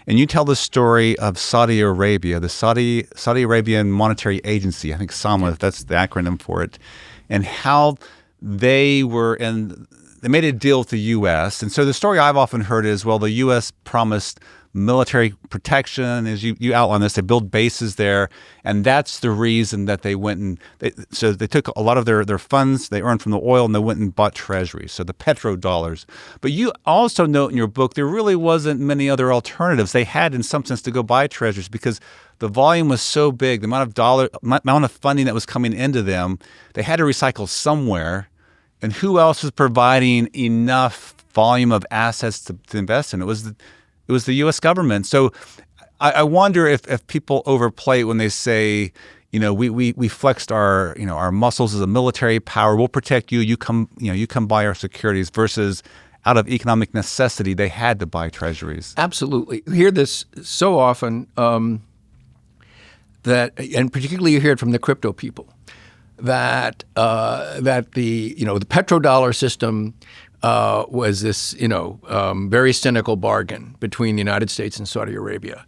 and you tell the story of Saudi Arabia, the Saudi Arabian Monetary Agency, I think SAMA, that's the acronym for it, and how they made a deal with the U.S. And so the story I've often heard is, well, the U.S. promised military protection. As you outline this, they build bases there, and that's the reason that they went and they took a lot of their funds they earned from the oil and they went and bought Treasuries, so the Petrodollars. But you also note in your book there really wasn't many other alternatives. They had, in some sense, to go buy Treasuries because the volume was so big, the amount of funding that was coming into them, they had to recycle somewhere. And who else was providing enough volume of assets to invest in? It was the U.S. government. So I wonder if people overplay it when they say, we flexed our muscles as a military power. We'll protect you. You come buy our securities, versus out of economic necessity, they had to buy Treasuries. Absolutely. You hear this so often and particularly you hear it from the crypto people, that the petrodollar system was this very cynical bargain between the United States and Saudi Arabia.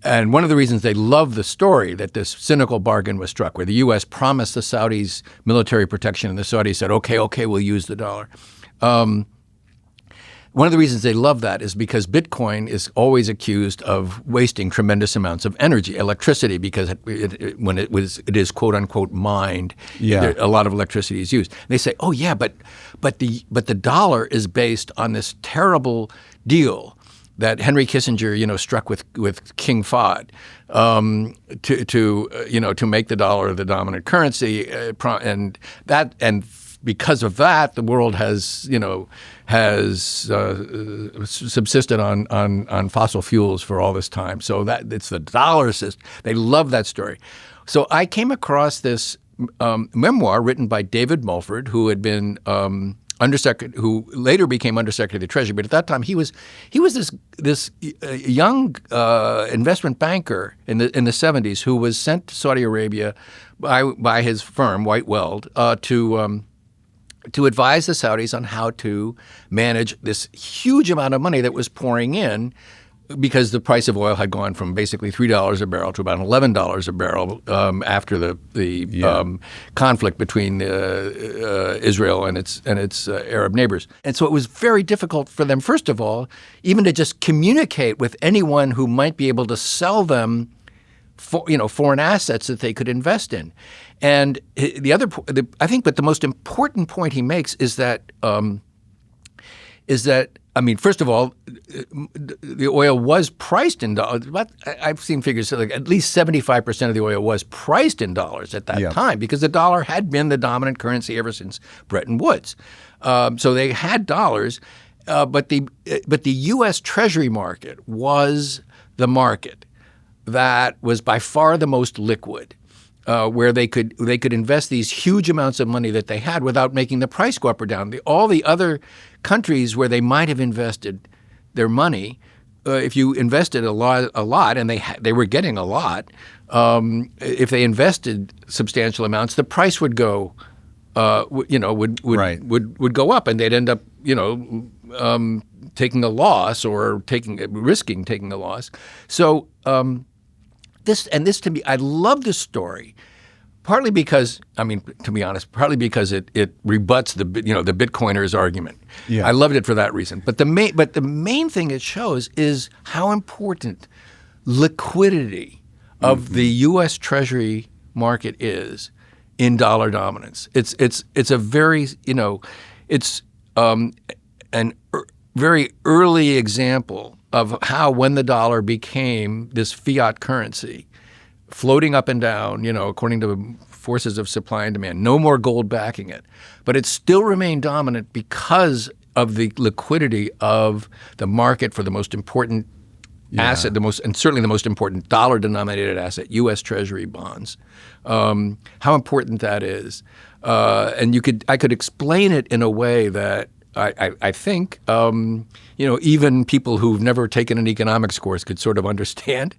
And one of the reasons they love the story that this cynical bargain was struck, where the U.S. promised the Saudis military protection and the Saudis said, okay, we'll use the dollar. One of the reasons they love that is because Bitcoin is always accused of wasting tremendous amounts of energy, electricity, because it is quote unquote mined. A lot of electricity is used. They say, oh yeah, but the dollar is based on this terrible deal that Henry Kissinger struck with King Fahd to make the dollar the dominant currency, and because of that, the world has subsisted on fossil fuels for all this time. So that it's the dollar system. They love that story. So I came across this memoir written by David Mulford, who had been who later became Undersecretary of the Treasury. But at that time, he was this young investment banker in the 70s who was sent to Saudi Arabia by his firm, White Weld, to advise the Saudis on how to manage this huge amount of money that was pouring in, because the price of oil had gone from basically $3 a barrel to about $11 a barrel after the conflict between Israel and its Arab neighbors. And so it was very difficult for them, first of all, even to just communicate with anyone who might be able to sell them foreign assets that they could invest in. And I think, but the most important point he makes is that first of all, the oil was priced in dollars. But I've seen figures like at least 75% of the oil was priced in dollars at that time, because the dollar had been the dominant currency ever since Bretton Woods. So they had dollars, but the U.S. Treasury market was the market that was by far the most liquid, where they could invest these huge amounts of money that they had without making the price go up or down. All the other countries where they might have invested their money, if you invested a lot, and they were getting a lot, if they invested substantial amounts, the price would go, would go up, and they'd end up, taking a loss or risking taking a loss. So. This to me, I love this story, partly because, to be honest, partly because it rebuts the Bitcoiners' argument. Yeah. I loved it for that reason. But the main thing it shows is how important liquidity of the U.S. Treasury market is in dollar dominance. It's a very it's an very early example of how, when the dollar became this fiat currency, floating up and down, according to forces of supply and demand, no more gold backing it, but it still remained dominant because of the liquidity of the market for the most important asset, and certainly the most important dollar-denominated asset, U.S. Treasury bonds. How important that is, and I could explain it in a way that I think even people who've never taken an economics course could sort of understand.